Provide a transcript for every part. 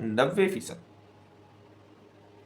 90%,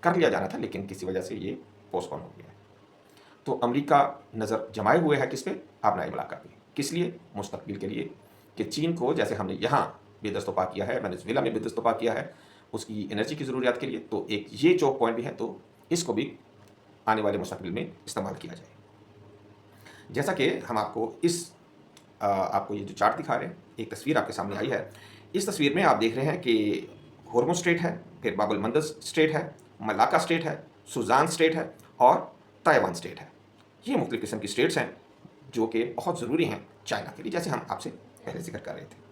کر لیا جانا تھا، لیکن کسی وجہ سے یہ پوسٹ پون ہو گیا ہے۔ تو امریکہ نظر جمائے ہوئے ہے کس پہ؟ آبنائے ملاقہ پہ۔ کس لیے؟ مستقبل کے لیے، کہ چین کو جیسے ہم نے یہاں بے دست و پا کیا ہے، وینزویلا میں بے دست و پا کیا ہے اس کی انرجی کی ضروریات کے لیے، تو ایک یہ چوک پوائنٹ بھی ہے، تو اس کو بھی آنے والے مستقبل میں استعمال کیا جائے۔ جیسا کہ ہم آپ کو یہ جو چارٹ دکھا رہے ہیں، ایک تصویر آپ کے سامنے آئی ہے۔ اس تصویر میں آپ دیکھ رہے ہیں کہ ہورموز اسٹریٹ ہے، پھر باب المندب اسٹریٹ ہے، ملاکا اسٹریٹ ہے، سوزان اسٹریٹ ہے اور تائیوان اسٹیٹ ہے۔ یہ مختلف قسم کی اسٹیٹس ہیں جو کہ بہت ضروری ہیں چائنا کے لیے، جیسے ہم آپ سے پہلے ذکر کر رہے تھے۔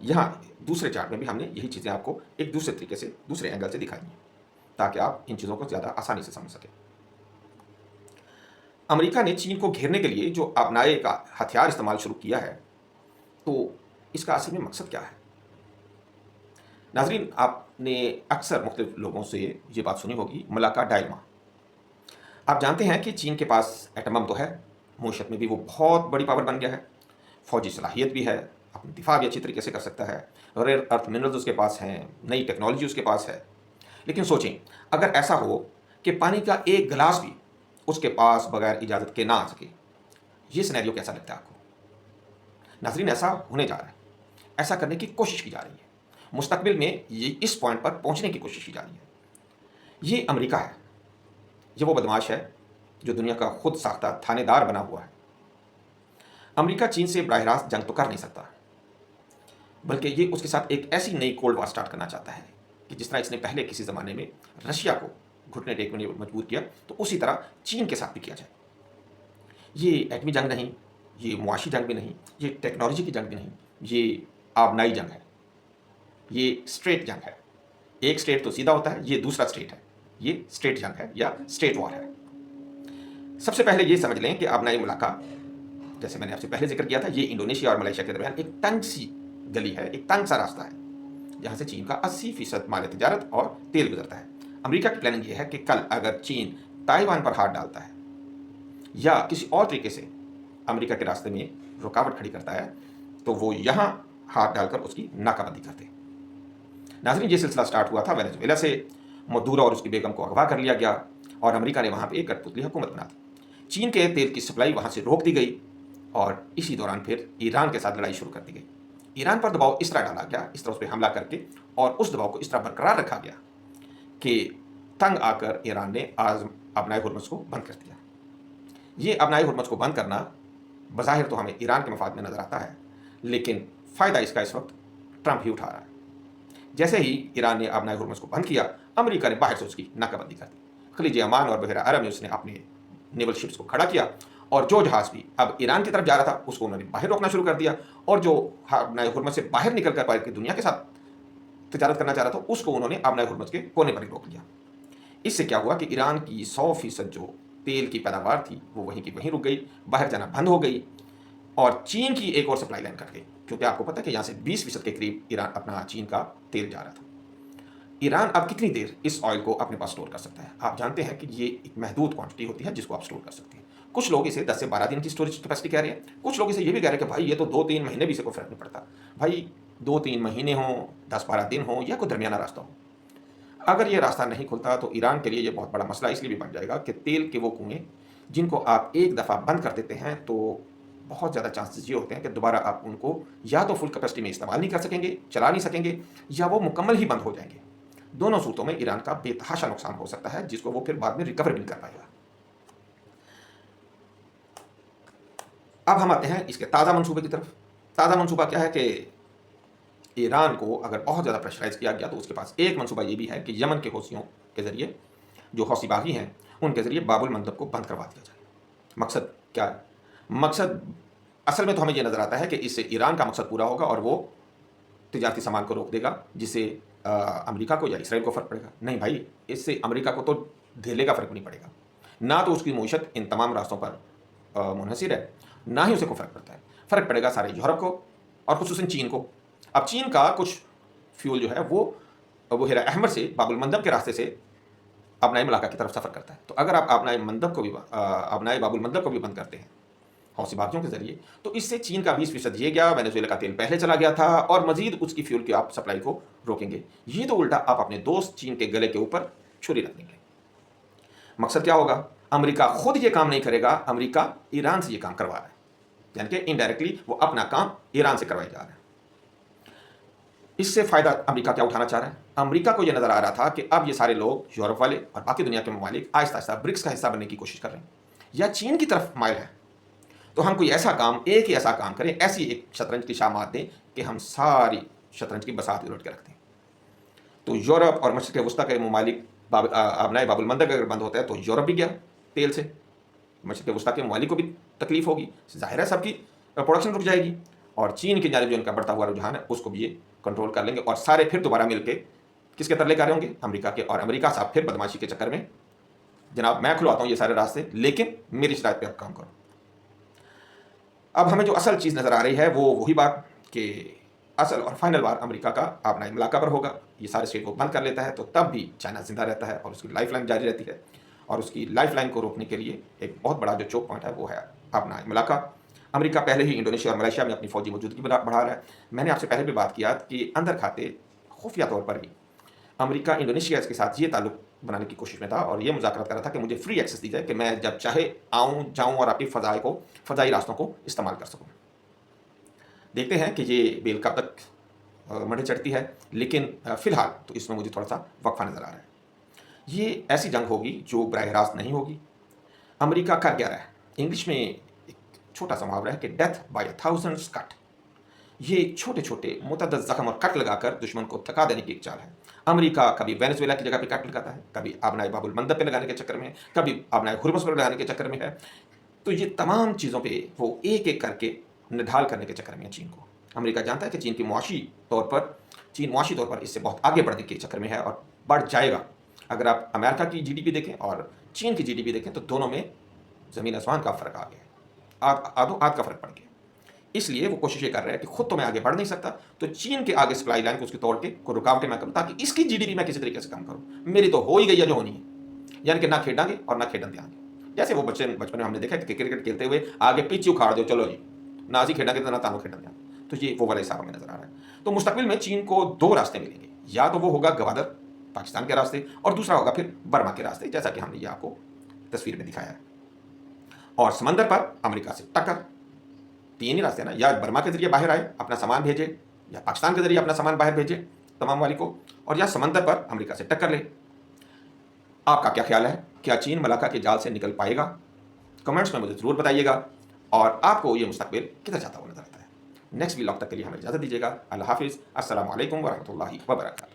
یہاں دوسرے چارٹ میں بھی ہم نے یہی چیزیں آپ کو ایک دوسرے طریقے سے، دوسرے اینگل سے دکھائی ہیں تاکہ آپ ان چیزوں کو زیادہ آسانی سے سمجھ سکیں۔ امریکہ نے چین کو گھیرنے کے لیے جو آبنائے کا ہتھیار استعمال شروع کیا ہے، تو اس کا اصل میں مقصد کیا ہے؟ ناظرین، آپ نے اکثر مختلف لوگوں سے یہ بات سنی ہوگی، ملاقہ ڈائلما۔ آپ جانتے ہیں کہ چین کے پاس ایٹم بم تو ہے، معیشت میں بھی وہ بہت بڑی پاور بن گیا ہے، فوجی صلاحیت بھی ہے، اپنا دفاع بھی اچھی طریقے سے کر سکتا ہے، ریئر ارتھ منرلز اس کے پاس ہیں، نئی ٹیکنالوجی اس کے پاس ہے۔ لیکن سوچیں، اگر ایسا ہو کہ پانی کا ایک گلاس بھی اس کے پاس بغیر اجازت کے نہ آ سکے، یہ سینیریو کیسا لگتا ہے آپ کو؟ ناظرین، ایسا ہونے جا رہا ہے، ایسا کرنے کی کوشش کی جا رہی ہے، مستقبل میں یہ اس پوائنٹ پر پہنچنے کی کوشش کی جا رہی ہے۔ یہ امریکہ ہے، یہ وہ بدماش ہے جو دنیا کا خود ساختہ تھانے دار بنا ہوا ہے۔ امریکہ چین سے براہ راست جنگ تو کر نہیں سکتا، بلکہ یہ اس کے ساتھ ایک ایسی نئی کولڈ وار سٹارٹ کرنا چاہتا ہے کہ جس طرح اس نے پہلے کسی زمانے میں رشیا کو گھٹنے ٹیکنے میں مجبور کیا، تو اسی طرح چین کے ساتھ بھی کیا جائے۔ یہ ایٹمی جنگ نہیں، یہ معاشی جنگ بھی نہیں، یہ ٹیکنالوجی کی جنگ بھی نہیں، یہ آبنائی جنگ ہے، یہ اسٹریٹ جنگ ہے۔ ایک اسٹیٹ تو سیدھا ہوتا ہے، یہ دوسرا اسٹیٹ ہے، یہ اسٹیٹ جنگ ہے یا اسٹیٹ وار ہے۔ سب سے پہلے یہ سمجھ لیں کہ آبنائی ملاقہ، جیسے میں نے آپ سے پہلے ذکر کیا تھا، یہ انڈونیشیا اور ملائیشیا کے درمیان ایک تنگ سی گلی ہے، ایک تنگ سا راستہ ہے جہاں سے چین کا 80% مال تجارت اور تیل گزرتا ہے۔ امریکہ کی پلاننگ یہ ہے کہ کل اگر چین تائیوان پر ہاتھ ڈالتا ہے یا کسی اور طریقے سے امریکہ کے راستے میں رکاوٹ کھڑی کرتا ہے، تو وہ یہاں ہاتھ ڈال کر اس کی ناکہ بندی کرتے ہیں۔ ناظرین، یہ سلسلہ سٹارٹ ہوا تھا وینزویلا سے، مدورو اور اس کی بیگم کو اغوا کر لیا گیا اور امریکہ نے وہاں پہ ایک کٹھ پتلی حکومت بنا دی۔ چین کے تیل کی سپلائی وہاں سے روک دی گئی اور اسی دوران پھر ایران کے ساتھ لڑائی شروع کر دی گئی۔ ایران پر دباؤ اس طرح ڈالا گیا، اس طرح اس پہ حملہ کر کے، اور اس دباؤ کو اس طرح برقرار رکھا گیا کہ تنگ آ کر ایران نے آبنائے ہرمز کو بند کر دیا۔ یہ آبنائے ہرمز کو بند کرنا بظاہر تو ہمیں ایران کے مفاد میں نظر آتا ہے، لیکن فائدہ اس کا اس وقت ٹرمپ ہی اٹھا رہا ہے۔ جیسے ہی ایران نے آبنائے ہرمز کو بند کیا، امریکہ نے باہر سے اس کی ناکہ بندی کر دی۔ خلیج عمان اور بحیرہ عرب میں اس نے اپنے نیول شپس کو کھڑا کیا، اور جو جہاز بھی اب ایران کی طرف جا رہا تھا اس کو انہوں نے باہر روکنا شروع کر دیا، اور جو آبنائے ہرمز سے باہر نکل کر باہر کی دنیا کے ساتھ تجارت کرنا چاہ رہا تھا اس کو انہوں نے آبنائے ہرمز کے کونے پر ہی روک لیا۔ اس سے کیا ہوا کہ ایران کی 100% جو تیل کی پیداوار تھی وہ وہیں کی وہیں رک گئی، باہر جانا بند ہو گئی، اور چین کی ایک اور سپلائی لائن کٹ گئی، کیونکہ آپ کو پتہ ہے کہ یہاں سے 20% کے قریب ایران اپنا چین کا تیل جا رہا تھا۔ ایران اب کتنی دیر اس آئل کو اپنے پاس سٹور کر سکتا ہے؟ آپ جانتے ہیں کہ یہ ایک محدود کوانٹٹی ہوتی ہے جس کو آپ سٹور کر سکتے ہیں۔ کچھ لوگ اسے 10 سے 12 دن کی سٹوریج کیپیسٹی کہہ رہے ہیں، کچھ لوگ اسے یہ بھی کہہ رہے ہیں کہ بھائی یہ تو 2-3 مہینے بھی سے کوئی فرق نہیں پڑتا۔ بھائی 2-3 مہینے ہوں، 10-12 دن ہوں، یا کوئی درمیانہ راستہ ہو، اگر یہ راستہ نہیں کھلتا تو ایران کے لیے یہ بہت بڑا مسئلہ اس لیے بھی بن جائے گا کہ تیل کے وہ کنویں جن کو آپ ایک دفعہ بند کر دیتے ہیں تو بہت زیادہ چانسز یہ ہوتے ہیں کہ دوبارہ آپ ان کو یا تو فل کیپیسٹی میں استعمال نہیں کر سکیں گے، چلا نہیں سکیں گے، یا وہ مکمل ہی بند ہو جائیں گے۔ دونوں صورتوں میں ایران کا بے تحاشا نقصان ہو سکتا ہے، جس کو وہ پھر بعد میں ریکور بھی نہیں کر پائے گا۔ اب ہم آتے ہیں اس کے تازہ منصوبے کی طرف۔ تازہ منصوبہ کیا ہے کہ ایران کو اگر بہت زیادہ پریشرائز کیا گیا تو اس کے پاس ایک منصوبہ یہ بھی ہے کہ یمن کے حوثیوں کے ذریعے، جو حوثی باغی ہیں، ان کے ذریعے باب المندب کو بند کروا دیا جائے۔ مقصد کیا ہے؟ مقصد اصل میں تو ہمیں یہ نظر آتا ہے کہ اس سے ایران کا مقصد پورا ہوگا اور وہ تجارتی سامان کو روک دے گا، جس سے امریکہ کو یا اسرائیل کو فرق پڑے گا۔ نہیں بھائی، اس سے امریکہ کو تو دھیلے کا فرق نہیں پڑے گا، نہ تو اس کی معیشت ان تمام راستوں پر منحصر ہے، نہ ہی اسے کو فرق پڑتا ہے۔ فرق پڑے گا سارے یورپ کو اور خصوصاً چین کو۔ اب چین کا کچھ فیول جو ہے وہ بحیرہ احمر سے باب المندب کے راستے سے آبنائے ملاقہ کی طرف سفر کرتا ہے، تو اگر آپ آبنائے باب المندب کو بھی بند کرتے ہیں حوثی باغیوں کے ذریعے، تو اس سے چین کا 20% یہ گیا، وینیزویلا کا تیل پہلے چلا گیا تھا، اور مزید اس کی فیول کی آپ سپلائی کو روکیں گے۔ یہ تو الٹا آپ اپنے دوست چین کے گلے کے اوپر چھری رکھ دیں گے۔ مقصد کیا ہوگا؟ امریکہ خود یہ کام نہیں کرے گا، امریکہ ایران سے یہ کام کروا رہا ہے، یعنی کہ انڈائریکٹلی وہ اپنا کام ایران سے کروائی جا رہا ہے۔ اس سے فائدہ امریکہ کیا اٹھانا چاہ رہا ہے؟ امریکہ کو یہ نظر آ رہا تھا کہ اب یہ سارے لوگ یورپ والے اور باقی دنیا کے ممالک آہستہ آہستہ برکس کا حصہ بننے کی کوشش کر رہے ہیں یا چین کی طرف مائل ہے، تو ہم کوئی ایسا کام، ایک ہی ایسا کام کریں، ایسی ایک شطرنج کی شامات دیں کہ ہم ساری شطرنج کی بساط الٹ کے رکھ دیں۔ تو یورپ اور مشرق وسطیٰ کے ممالک آبنائے باب المندب اگر بند ہوتا ہے تو یورپ بھی گیا تیل سے، مشرق وسطیٰ کے ممالک کو بھی تکلیف ہوگی، ظاہر ہے سب کی پروڈکشن رک جائے گی، اور چین کی جانب جو ان کا بڑھتا ہوا رجحان ہے اس کو بھی یہ کنٹرول کر لیں گے، اور سارے پھر دوبارہ مل کے کس کے ترلے کارے ہوں گے؟ امریکہ کے، اور امریکہ صاحب پھر بدماشی کے چکر میں جناب میں کھلواتا ہوں یہ سارے راستے، لیکن میری شرائط پہ آپ کام کرو۔ اب ہمیں جو اصل چیز نظر آ رہی ہے وہ وہی بات کہ اصل اور فائنل وار امریکہ کا آبنائی ملاقہ پر ہوگا۔ یہ سارے اسٹیٹ کو بند کر لیتا ہے تو تب بھی چائنا زندہ رہتا ہے اور اس کی لائف لائن جاری رہتی ہے، اور اس کی لائف لائن کو روکنے کے لیے ایک بہت بڑا جو چوک پوائنٹ ہے وہ ہے آبنائی ملاقہ۔ امریکہ پہلے ہی انڈونیشیا اور ملیشیا میں اپنی فوجی موجودگی بڑھا رہا ہے۔ میں نے آپ سے پہلے بھی بات کیا کہ اندر کھاتے خفیہ طور پر ہی امریکہ انڈونیشیا کے ساتھ یہ تعلق بنانے کی کوشش میں تھا اور یہ مذاکرات کر رہا تھا کہ مجھے فری ایکسیس دی جائے کہ میں جب چاہے آؤں جاؤں اور آپ کی فضائی راستوں کو استعمال کر سکوں۔ دیکھتے ہیں کہ یہ بیل کب تک مڑے چڑھتی ہے، لیکن فی الحال تو اس میں مجھے تھوڑا سا وقفہ نظر آ رہا ہے۔ یہ ایسی جنگ ہوگی جو براہ راست نہیں ہوگی۔ امریکہ کر کیا رہا ہے؟ انگلش میں ایک چھوٹا سا محاورہ ہے کہ ڈیتھ بائی 1000 کٹ۔ یہ چھوٹے چھوٹے متعدد زخم اور کٹ لگا کر دشمن کو تھکا دینے کی ایک چال ہے۔ امریکہ کبھی وینیزویلا کی جگہ پہ کٹ لگاتا ہے، کبھی آبنائے باب المندب پہ لگانے کے چکر میں ہے، کبھی آبنائے ہرمز پر لگانے کے چکر میں ہے۔ تو یہ تمام چیزوں پہ وہ ایک ایک کر کے نڈھال کرنے کے چکر میں ہے چین کو۔ امریکہ جانتا ہے کہ چین معاشی طور پر اس سے بہت آگے بڑھنے کے چکر میں ہے اور بڑھ جائے گا۔ اگر آپ امریکہ کی جی ڈی پی دیکھیں اور چین کی جی ڈی پی دیکھیں تو دونوں میں زمین آسمان کا فرق آ گیا ہے، آدھ کا فرق پڑ گیا۔ اس لیے وہ کوشش یہ کر رہا ہے کہ خود تو میں آگے بڑھ نہیں سکتا، تو چین کے آگے سپلائی لائن کو اس کی توڑ کے کوئی رکاوٹیں میں کروں تاکہ اس کی جی ڈی پی میں کسی طریقے سے کم کروں۔ میری تو ہو ہی گئی ہے جو ہونی ہے، یعنی کہ نہ کھیڈاں گے اور نہ کھیڈن دیں گے۔ جیسے وہ بچپن میں ہم نے دیکھا کہ کرکٹ کھیلتے ہوئے آگے پچ اکھاڑ دو، چلو جی نہ اسی کھیڈاں گے نہ تانوں کھیڈن دیں، تو یہ وہ والا حساب ہمیں نظر آ رہا ہے۔ تو مستقبل میں چین کو دو راستے ملیں گے، یا تو وہ ہوگا گوادر پاکستان کے راستے، اور دوسرا ہوگا پھر برما کے راستے، جیسا کہ ہم نے یہ آپ کو تصویر میں دکھایا ہے۔ اور سمندر پر امریکہ سے ٹکر، تین ہی راستے ہیں نا، یا برما کے ذریعے باہر آئے اپنا سامان بھیجے، یا پاکستان کے ذریعے اپنا سامان باہر بھیجے تمام والی کو، اور یا سمندر پر امریکہ سے ٹکر لے۔ آپ کا کیا خیال ہے؟ کیا چین ملاقہ کے جال سے نکل پائے گا؟ کمنٹس میں مجھے ضرور بتائیے گا، اور آپ کو یہ مستقبل کدھر جاتا ہوا نظر آتا ہے؟ نیکسٹ ولاگ تک کے لیے ہمیں اجازت دیجیے گا۔ اللہ حافظ، السلام علیکم ورحمۃ اللہ وبرکاتہ۔